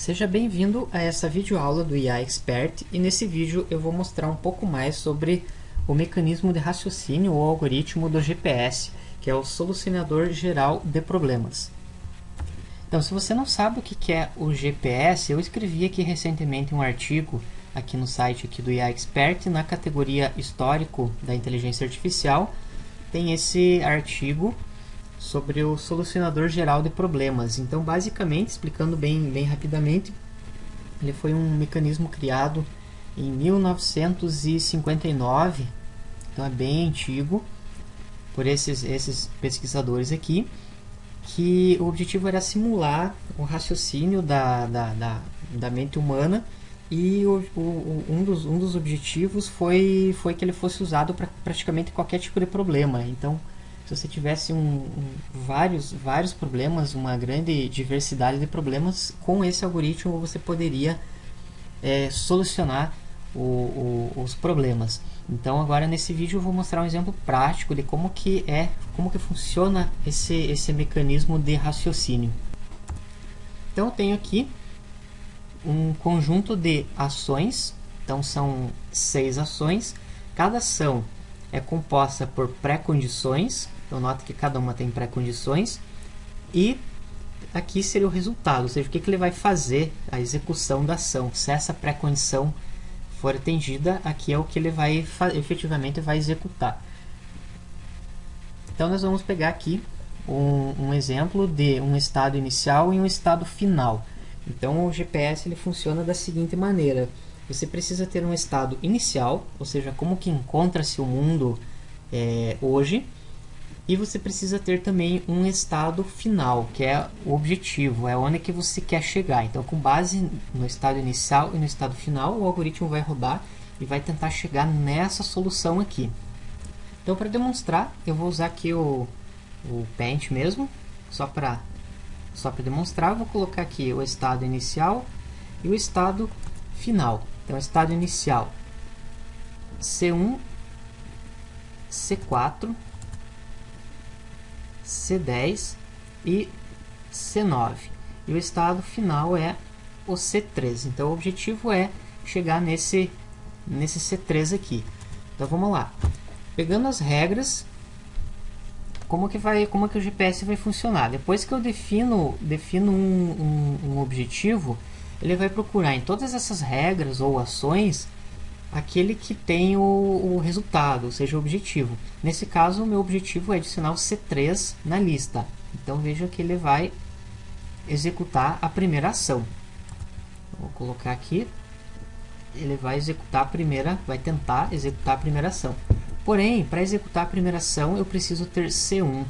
Seja bem-vindo a essa videoaula do IA Expert, e nesse vídeo eu vou mostrar um pouco mais sobre o mecanismo de raciocínio ou algoritmo do GPS, que é o Solucionador Geral de Problemas. Então, se você não sabe o que é o GPS, eu escrevi aqui recentemente um artigo aqui no site aqui do IA Expert, na categoria Histórico da Inteligência Artificial, tem esse artigo sobre o Solucionador Geral de Problemas. Então, basicamente, explicando bem rapidamente, ele foi um mecanismo criado em 1959, então é bem antigo, por esses pesquisadores aqui, que o objetivo era simular o raciocínio da mente humana, e um dos objetivos foi que ele fosse usado para praticamente qualquer tipo de problema. Então, se você tivesse vários problemas, uma grande diversidade de problemas, com esse algoritmo você poderia solucionar os problemas. Então, agora nesse vídeo eu vou mostrar um exemplo prático de como que funciona esse mecanismo de raciocínio. Então, eu tenho aqui um conjunto de ações. Então, são 6 ações. Cada ação é composta por pré-condições. Então, nota que cada uma tem pré-condições. E aqui seria o resultado, ou seja, o que ele vai fazer, a execução da ação. Se essa pré-condição for atendida, aqui é o que ele vai efetivamente vai executar. Então, nós vamos pegar aqui um exemplo de um estado inicial e um estado final. Então, o GPS ele funciona da seguinte maneira: você precisa ter um estado inicial, ou seja, como que encontra-se o mundo hoje, e você precisa ter também um estado final, que é o objetivo, é onde que você quer chegar. Então, com base no estado inicial e no estado final, o algoritmo vai rodar e vai tentar chegar nessa solução aqui. Então, para demonstrar, eu vou usar aqui o Paint mesmo, só para demonstrar. Eu vou colocar aqui o estado inicial e o estado final. Então, o estado inicial C1, C4, C10 e C9. E o estado final é o C3. Então, o objetivo é chegar nesse C3 aqui. Então, vamos lá. Pegando as regras, como que o GPS vai funcionar? Depois que eu defino um objetivo, ele vai procurar em todas essas regras ou ações aquele que tem o resultado, ou seja, o objetivo. Nesse caso, o meu objetivo é adicionar o C3 na lista. Então, veja que ele vai executar a primeira ação. Vou colocar aqui. Ele vai executar vai tentar executar a primeira ação. Porém, para executar a primeira ação, eu preciso ter C1.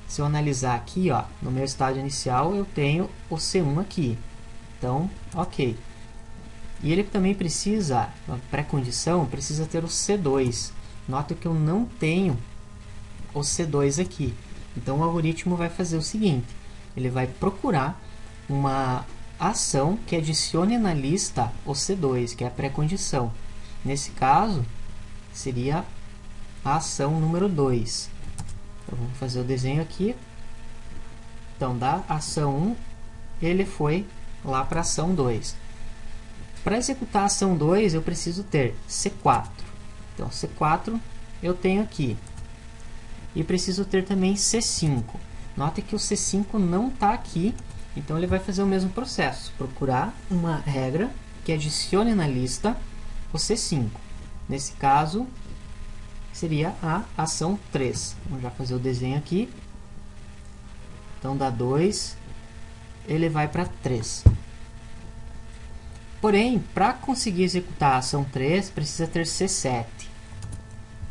Se eu analisar aqui, ó, no meu estado inicial, eu tenho o C1 aqui. Então, ok. E ele também precisa, a pré-condição, precisa ter o C2. Nota que eu não tenho o C2 aqui. Então, o algoritmo vai fazer o seguinte: ele vai procurar uma ação que adicione na lista o C2, que é a pré-condição. Nesse caso, seria a ação número 2. Então, vamos fazer o desenho aqui. Então, da ação 1, ele foi lá para a ação 2. Para executar a ação 2, eu preciso ter C4. Então, C4 eu tenho aqui. E preciso ter também C5. Note que o C5 não está aqui, então ele vai fazer o mesmo processo. Procurar uma regra que adicione na lista o C5. Nesse caso, seria a ação 3. Vamos já fazer o desenho aqui. Então, da 2, ele vai para 3. Porém, para conseguir executar a ação 3, precisa ter C7.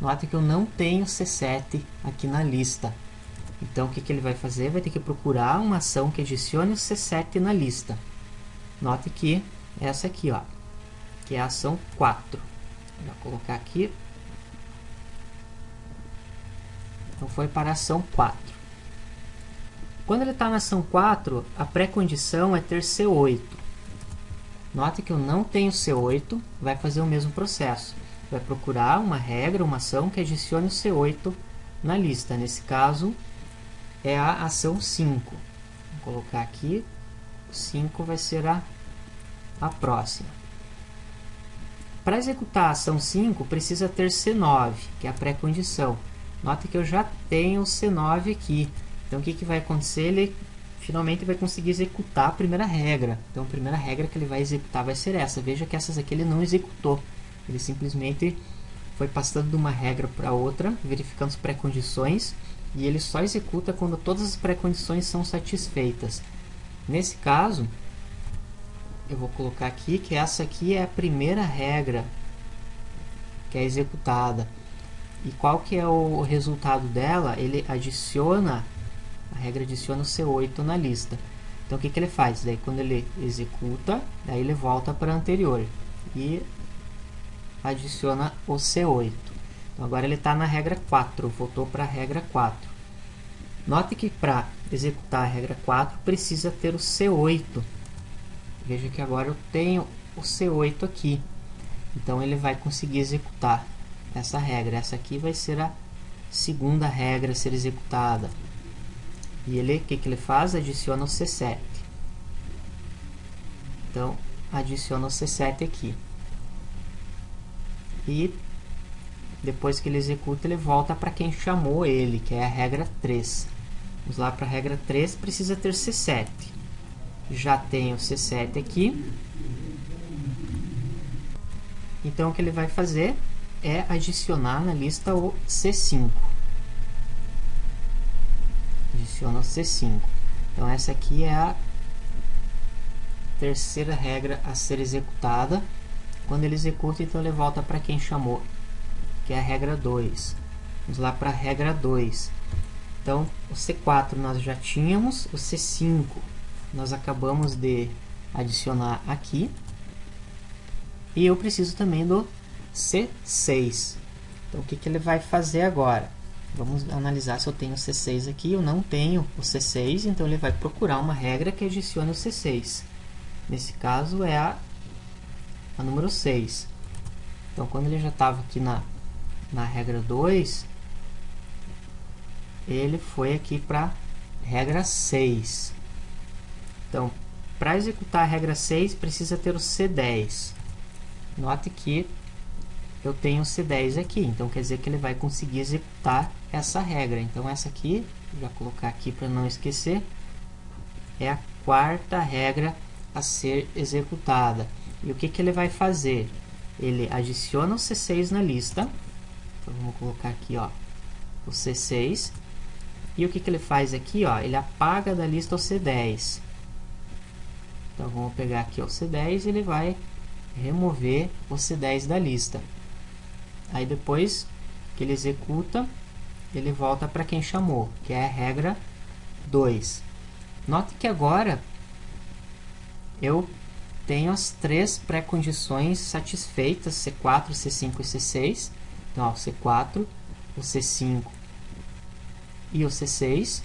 Note que eu não tenho C7 aqui na lista. Então, o que ele vai fazer? Vai ter que procurar uma ação que adicione o C7 na lista. Note que essa aqui, ó, que é a ação 4. Vou colocar aqui. Então, foi para a ação 4. Quando ele está na ação 4, a pré-condição é ter C8. Note que eu não tenho C8, vai fazer o mesmo processo. Vai procurar uma regra, uma ação que adicione o C8 na lista. Nesse caso, é a ação 5. Vou colocar aqui. 5 vai ser a próxima. Para executar a ação 5, precisa ter C9, que é a pré-condição. Nota que eu já tenho o C9 aqui. Então, o que vai acontecer? Ele finalmente vai conseguir executar a primeira regra. Então, a primeira regra que ele vai executar vai ser essa. Veja que essas aqui ele não executou. Ele simplesmente foi passando de uma regra para outra, verificando as pré-condições, e ele só executa quando todas as pré-condições são satisfeitas. Nesse caso, eu vou colocar aqui que essa aqui é a primeira regra que é executada. E qual que é o resultado dela? Ele adiciona, a regra adiciona o C8 na lista. Então, o que ele faz? Daí, quando ele executa, daí ele volta para a anterior e adiciona o C8. Então, agora ele está na regra 4, voltou para a regra 4. Note que para executar a regra 4 precisa ter o C8. Veja que agora eu tenho o C8 aqui. Então, ele vai conseguir executar essa regra. Essa aqui vai ser a segunda regra a ser executada. E ele, o que ele faz? Adiciona o C7. Então, adiciona o C7 aqui. E depois que ele executa, ele volta para quem chamou ele, que é a regra 3. Vamos lá para a regra 3, precisa ter C7. Já tem o C7 aqui. Então, o que ele vai fazer é adicionar na lista o C5. Adiciona o C5. Então, essa aqui é a terceira regra a ser executada. Quando ele executa, então ele volta para quem chamou, que é a regra 2. Vamos lá para a regra 2. Então, o C4 nós já tínhamos, o C5 nós acabamos de adicionar aqui. E eu preciso também do C6. Então, o que ele vai fazer agora? Vamos analisar se eu tenho o C6 aqui. Eu não tenho o C6, então ele vai procurar uma regra que adicione o C6. Nesse caso é a número 6. Então, quando ele já estava aqui na regra 2, ele foi aqui para a regra 6. Então, para executar a regra 6, precisa ter o C10. Note que eu tenho o C10 aqui, então quer dizer que ele vai conseguir executar essa regra. Então, essa aqui, vou já colocar aqui para não esquecer, é a quarta regra a ser executada. E o que ele vai fazer? Ele adiciona o C6 na lista. Então, vamos colocar aqui, ó, o C6. E o que ele faz aqui? Ó, ele apaga da lista o C10. Então, vamos pegar aqui o C10 e ele vai remover o C10 da lista. Aí, depois que ele executa, ele volta para quem chamou, que é a regra 2. Note que agora eu tenho as três pré-condições satisfeitas, C4, C5 e C6. Então, ó, o C4, o C5 e o C6.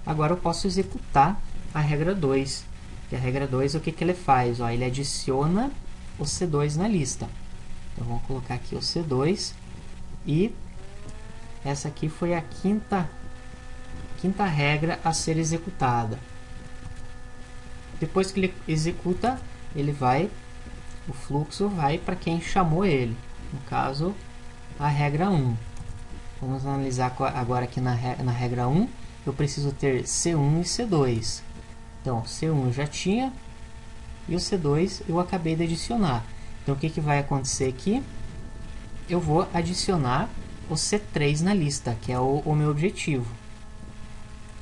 Agora eu posso executar a regra 2. E a regra 2, o que ele faz? Ó, ele adiciona o C2 na lista. Então, vamos colocar aqui o C2. E essa aqui foi a quinta regra a ser executada. Depois que ele executa, o fluxo vai para quem chamou ele. No caso, a regra 1. Vamos analisar agora aqui na regra 1. Eu preciso ter C1 e C2. Então, C1 eu já tinha e o C2 eu acabei de adicionar. Então, o que vai acontecer aqui? Eu vou adicionar o C3 na lista, que é o meu objetivo.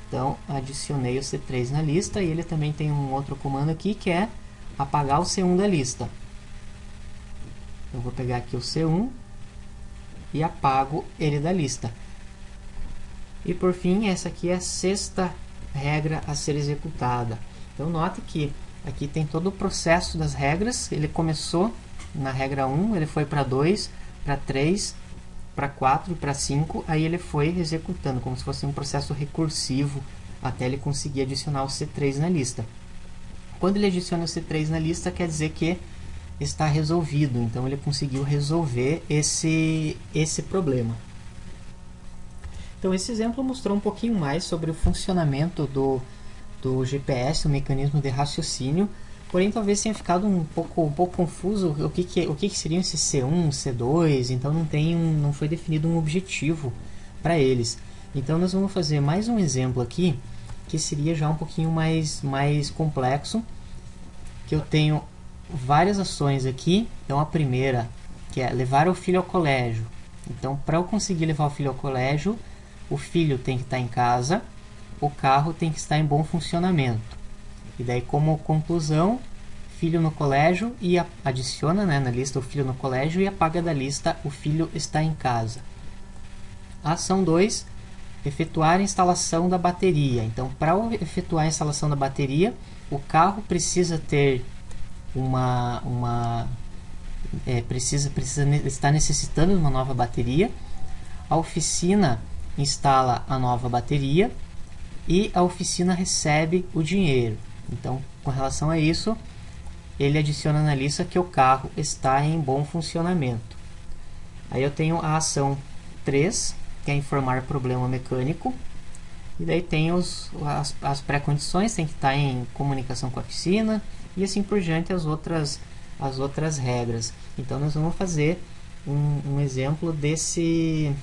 Então, adicionei o C3 na lista e ele também tem um outro comando aqui que é apagar o C1 da lista. Eu vou pegar aqui o C1 e apago ele da lista. E por fim, essa aqui é a sexta regra a ser executada. Então, note que aqui tem todo o processo das regras. Ele começou na regra 1, ele foi para 2, para 3, para 4 e para 5. Aí ele foi executando, como se fosse um processo recursivo, até ele conseguir adicionar o C3 na lista. Quando ele adiciona o C3 na lista, quer dizer que está resolvido. Então, ele conseguiu resolver esse problema. Então, esse exemplo mostrou um pouquinho mais sobre o funcionamento do GPS, o mecanismo de raciocínio, porém talvez tenha ficado um pouco confuso o que seriam esses C1, C2, então não foi definido um objetivo para eles. Então nós vamos fazer mais um exemplo aqui, que seria já um pouquinho mais complexo, que eu tenho várias ações aqui. Então a primeira, que é levar o filho ao colégio. Então, para eu conseguir levar o filho ao colégio, o filho tem que estar em casa, o carro tem que estar em bom funcionamento. E daí, como conclusão, filho no colégio, e adiciona, né, na lista o filho no colégio e apaga da lista o filho está em casa. A ação 2, efetuar a instalação da bateria. Então, para efetuar a instalação da bateria, o carro precisa ter precisa estar necessitando de uma nova bateria. A oficina instala a nova bateria e a oficina recebe o dinheiro. Então, com relação a isso, ele adiciona na lista que o carro está em bom funcionamento. Aí eu tenho a ação 3, que é informar problema mecânico. E daí tem as pré-condições, tem que estar em comunicação com a oficina e assim por diante as outras regras. Então nós vamos fazer um exemplo desse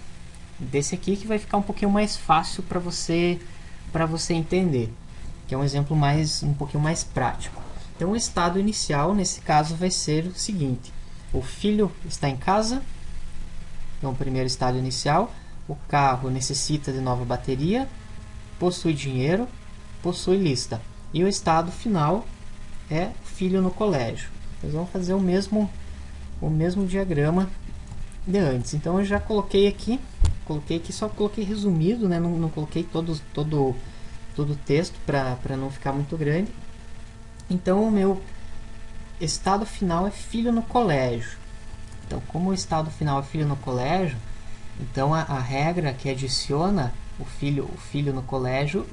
aqui, que vai ficar um pouquinho mais fácil para você entender, que é um exemplo um pouquinho mais prático. Então o estado inicial nesse caso vai ser o seguinte: o filho está em casa, então o primeiro estado inicial, o carro necessita de nova bateria, possui dinheiro, possui lista. E o estado final é filho no colégio. Nós vamos fazer o mesmo diagrama de antes. Então eu já coloquei aqui, só coloquei resumido, né? Não coloquei todo o texto para não ficar muito grande. Então o meu estado final é filho no colégio. Então, como o estado final é filho no colégio, então a regra que adiciona o filho no colégio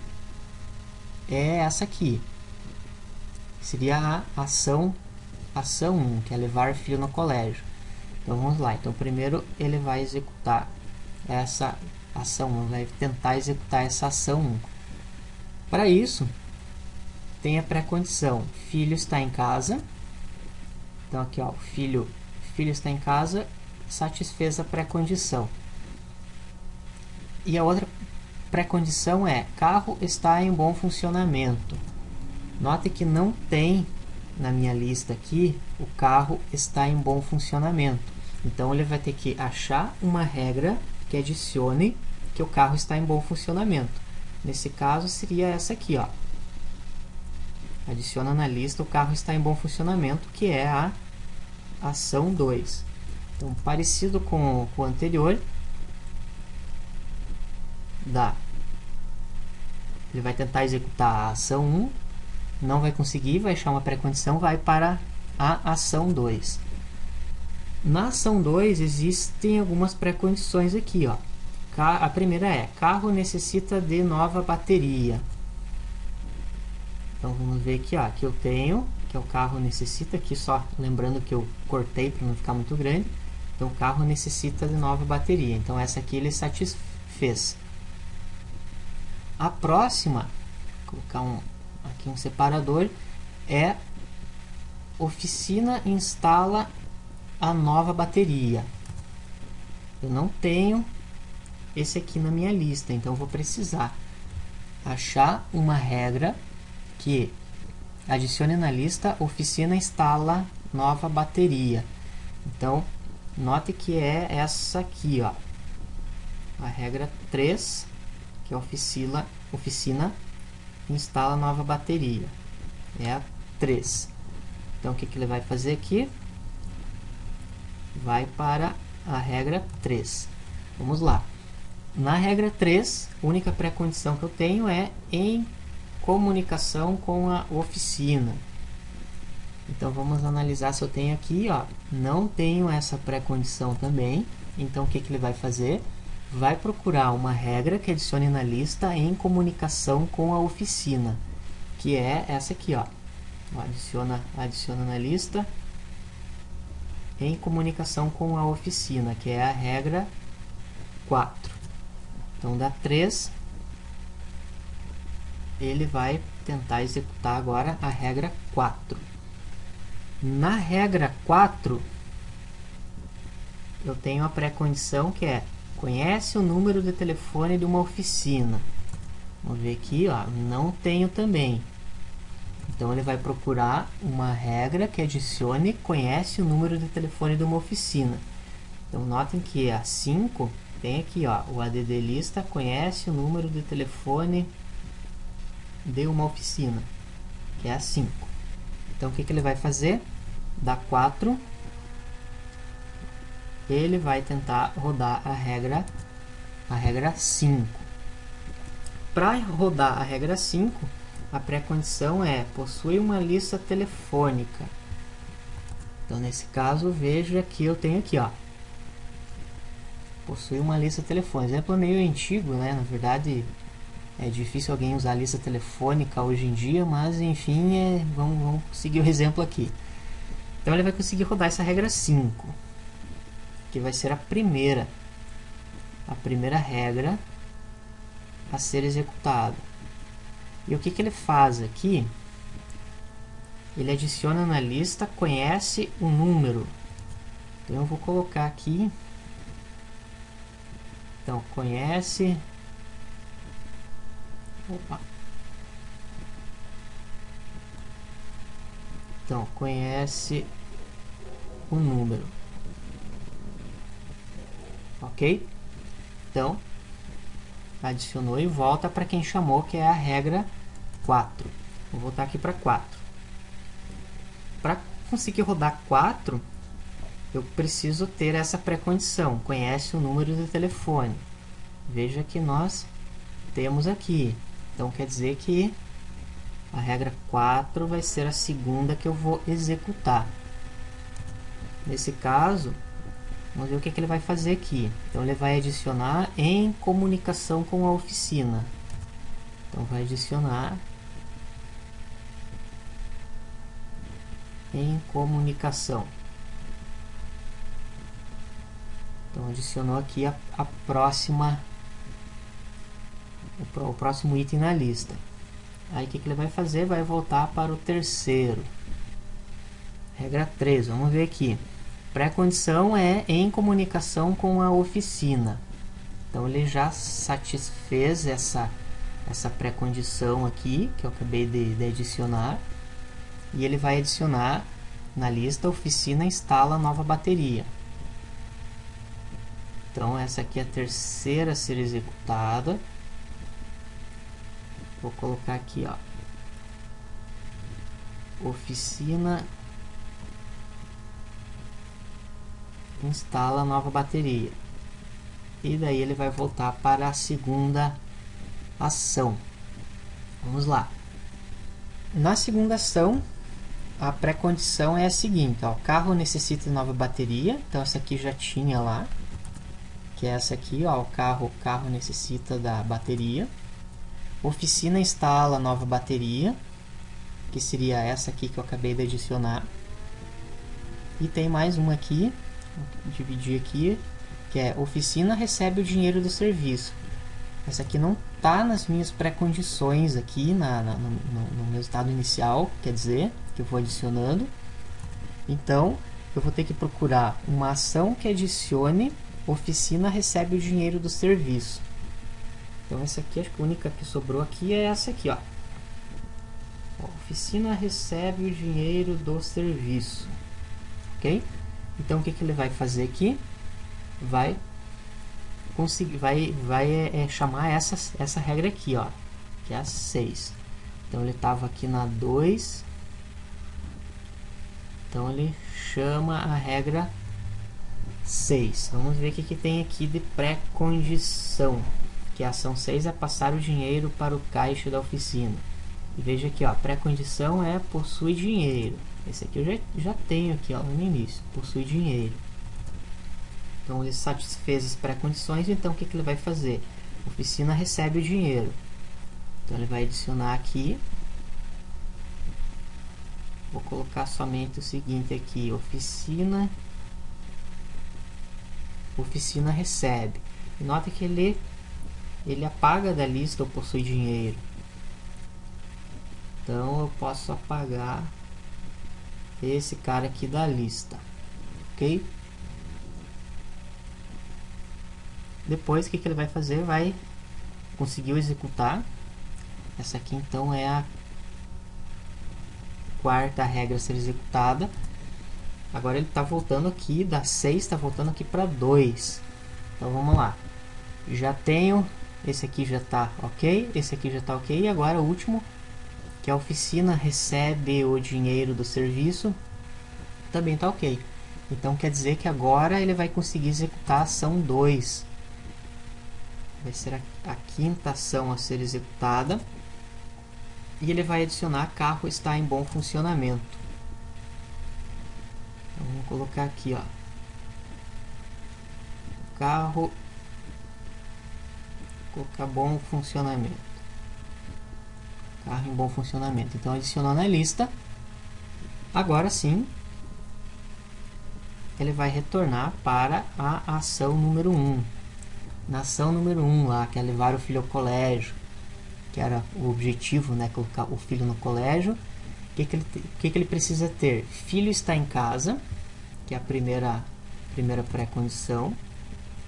é essa aqui. Seria a ação 1, que é levar filho no colégio. Então vamos lá. Então primeiro ele vai executar essa ação 1, vai tentar executar essa ação 1. Para isso, tem a pré-condição: filho está em casa. Então aqui, ó, filho está em casa, satisfez a pré-condição. E a outra pré-condição é: carro está em bom funcionamento. Note que não tem na minha lista aqui o carro está em bom funcionamento. Então ele vai ter que achar uma regra que adicione que o carro está em bom funcionamento. Nesse caso seria essa aqui, ó. Adiciona na lista o carro está em bom funcionamento, que é a ação 2. Então, parecido com o anterior, ele vai tentar executar a ação 1, não vai conseguir, vai achar uma pré-condição, vai para a ação 2. Na ação 2 existem algumas pré-condições aqui, ó. A primeira é: carro necessita de nova bateria. Então vamos ver aqui, ó, que eu tenho, que é o carro necessita, aqui só lembrando que eu cortei para não ficar muito grande. Então o carro necessita de nova bateria. Então essa aqui ele satisfez. A próxima, vou colocar aqui um separador, é: oficina instala a nova bateria. Eu não tenho esse aqui na minha lista, então vou precisar achar uma regra que adicione na lista oficina instala nova bateria. Então note que é essa aqui, ó, a regra 3, que é oficina instala nova bateria, é a 3. Então o que ele vai fazer aqui? Vai para a regra 3. Vamos lá. Na regra 3, a única pré-condição que eu tenho é em comunicação com a oficina. Então vamos analisar se eu tenho aqui, ó. Não tenho essa pré-condição também. Então o que ele vai fazer? Vai procurar uma regra que adicione na lista em comunicação com a oficina, que é essa aqui, ó. Adiciona na lista em comunicação com a oficina, que é a regra 4. Então da 3 ele vai tentar executar agora a regra 4. Na regra 4, eu tenho a pré-condição que é: conhece o número de telefone de uma oficina. Vamos ver aqui, ó, não tenho também. Então ele vai procurar uma regra que adicione conhece o número de telefone de uma oficina. Então notem que a 5 tem aqui, ó, o ADD lista conhece o número de telefone de uma oficina, que é a 5. Então o que ele vai fazer? Da 4, ele vai tentar rodar a regra 5. Para rodar a regra 5, a pré-condição é possui uma lista telefônica. Então nesse caso, veja que eu tenho aqui, ó, possui uma lista telefônica. O exemplo é meio antigo, né? Na verdade, é difícil alguém usar lista telefônica hoje em dia, mas enfim, vamos seguir o exemplo aqui. Então ele vai conseguir rodar essa regra 5, que vai ser a primeira regra a ser executada. E o que ele faz aqui? Ele adiciona na lista conhece um número. Então eu vou colocar aqui, então conhece, então conhece o número, ok? Então adicionou e volta para quem chamou, que é a regra 4. Vou voltar aqui para 4. Para conseguir rodar 4, eu preciso ter essa pré-condição, conhece o número de telefone. Veja que nós temos aqui. Então quer dizer que a regra 4 vai ser a segunda que eu vou executar. Nesse caso, vamos ver o que ele vai fazer aqui. Então ele vai adicionar em comunicação com a oficina. Então vai adicionar em comunicação. Então adicionou aqui o próximo item na lista. Aí o que ele vai fazer? Vai voltar para o terceiro. Regra 3, vamos ver aqui. Pré-condição é em comunicação com a oficina. Então ele já satisfez essa pré-condição aqui, que eu acabei de adicionar. E ele vai adicionar na lista oficina instala nova bateria. Então essa aqui é a terceira a ser executada. Vou colocar aqui, ó, oficina instala nova bateria. E daí ele vai voltar para a segunda ação. Vamos lá. Na segunda ação, a pré-condição é a seguinte, ó, o carro necessita de nova bateria. Então essa aqui já tinha lá, que é essa aqui, ó, o carro necessita da bateria. Oficina instala nova bateria, que seria essa aqui que eu acabei de adicionar. E tem mais uma aqui, vou dividir aqui, que é oficina recebe o dinheiro do serviço. Essa aqui não está nas minhas pré-condições aqui, no meu estado inicial, quer dizer, que eu vou adicionando. Então, eu vou ter que procurar uma ação que adicione oficina recebe o dinheiro do serviço. Então essa aqui, acho que a única que sobrou aqui é essa aqui, ó. Oficina recebe o dinheiro do serviço. Ok? Então o que ele vai fazer aqui? Vai chamar essa regra aqui, ó, que é a 6. Então ele estava aqui na 2. Então ele chama a regra 6. Vamos ver o que tem aqui de pré-condição. Que a ação 6 é passar o dinheiro para o caixa da oficina. E veja aqui, ó, pré-condição é possui dinheiro. Esse aqui eu já tenho aqui, ó, no início, possui dinheiro. Então ele satisfez as pré-condições, então o que ele vai fazer? Oficina recebe o dinheiro. Então ele vai adicionar aqui. Vou colocar somente o seguinte aqui, oficina recebe. E nota que ele apaga da lista o possui dinheiro. Então eu posso apagar esse cara aqui da lista, ok? Depois o que ele vai fazer? Vai conseguir executar. Essa aqui então é a quarta regra a ser executada. Agora ele está voltando aqui, da 6 está voltando aqui para 2. Então vamos lá. Já tenho, esse aqui já está ok, esse aqui já está ok. E agora o último, que a oficina recebe o dinheiro do serviço, também está ok. Então quer dizer que agora ele vai conseguir executar a ação 2. Vai ser a quinta ação a ser executada. E ele vai adicionar carro está em bom funcionamento. Então, vamos colocar aqui, ó. Carro, vou colocar bom funcionamento. Carro em bom funcionamento. Então adicionou na lista. Agora sim, ele vai retornar para a ação número 1. Na ação número 1 lá, que é levar o filho ao colégio, que era o objetivo, né, colocar o filho no colégio. O que ele precisa ter? Filho está em casa, que é a primeira pré-condição.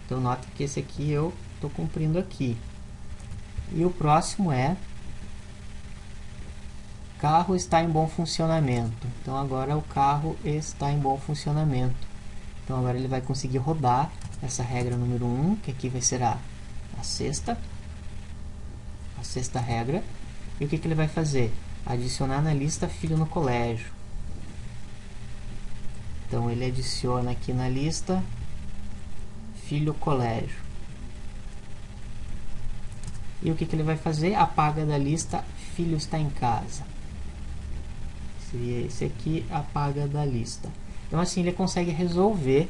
Então nota que esse aqui eu estou cumprindo aqui. E o próximo é carro está em bom funcionamento. Então agora o carro está em bom funcionamento. Então agora ele vai conseguir rodar essa regra número 1, que aqui vai ser a sexta regra. E o que ele vai fazer? Adicionar na lista filho no colégio. Então ele adiciona aqui na lista filho colégio. E o que ele vai fazer? Apaga da lista filho está em casa. Seria esse aqui, apaga da lista. Então assim ele consegue resolver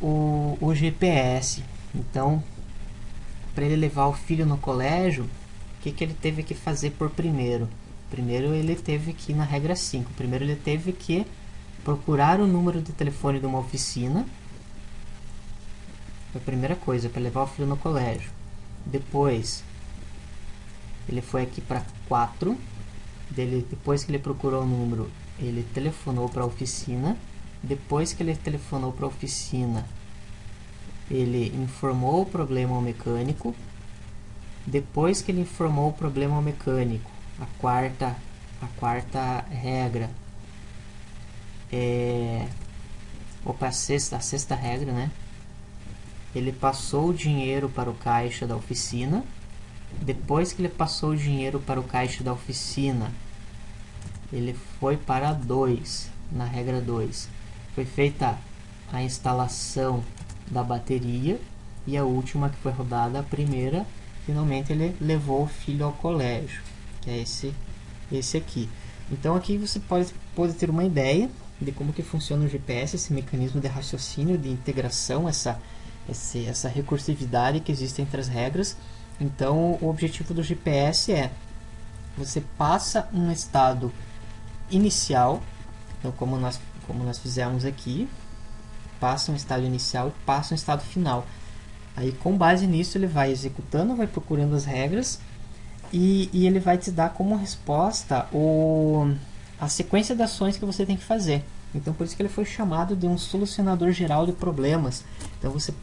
o GPS. Então, para ele levar o filho no colégio, o que ele teve que fazer por primeiro? Primeiro ele teve que ir na regra 5. Primeiro ele teve que procurar o número de telefone de uma oficina. Foi a primeira coisa, para levar o filho no colégio. Depois, ele foi aqui para 4. Depois que ele procurou o número, ele telefonou para a oficina. Depois que ele telefonou para a oficina, ele informou o problema ao mecânico. Depois que ele informou o problema ao mecânico, a quarta regra a sexta regra, né? Ele passou o dinheiro para o caixa da oficina. Depois que ele passou o dinheiro para o caixa da oficina, ele foi para 2, na regra 2. Foi feita a instalação da bateria e a última que foi rodada, a primeira, finalmente ele levou o filho ao colégio, que é esse aqui. Então aqui você pode ter uma ideia de como que funciona o GPS, esse mecanismo de raciocínio, de integração, essa recursividade que existe entre as regras. Então o objetivo do GPS é você passa um estado inicial, então como nós fizemos aqui, passa um estado inicial e passa um estado final. Aí com base nisso ele vai executando, vai procurando as regras e ele vai te dar como resposta a sequência de ações que você tem que fazer. Então por isso que ele foi chamado de um solucionador geral de problemas. Então você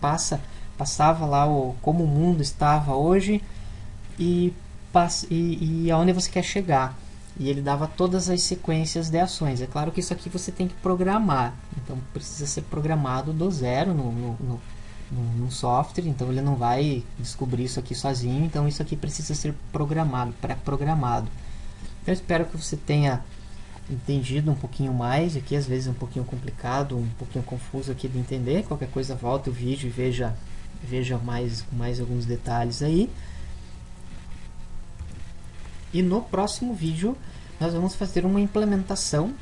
passava lá como o mundo estava hoje e aonde você quer chegar. E ele dava todas as sequências de ações. É claro que isso aqui você tem que programar. Então precisa ser programado do zero no software. Então ele não vai descobrir isso aqui sozinho. Então isso aqui precisa ser programado, pré-programado. Então eu espero que você tenha entendido um pouquinho mais. Aqui às vezes é um pouquinho complicado, um pouquinho confuso aqui de entender. Qualquer coisa volta o vídeo e veja mais alguns detalhes aí. E no próximo vídeo nós vamos fazer uma implementação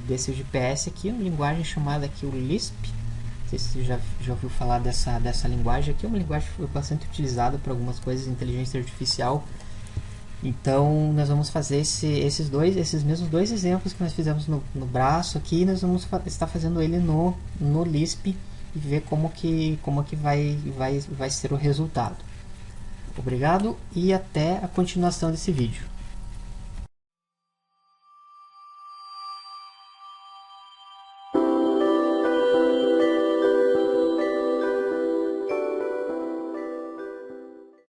desse GPS aqui, uma linguagem chamada aqui o Lisp. Não sei se você já ouviu falar dessa linguagem aqui. É uma linguagem que foi bastante utilizada para algumas coisas de inteligência artificial. Então nós vamos fazer esses mesmos dois exemplos que nós fizemos no braço aqui. Nós vamos estar fazendo ele no Lisp e ver como que vai ser o resultado. Obrigado e até a continuação desse vídeo.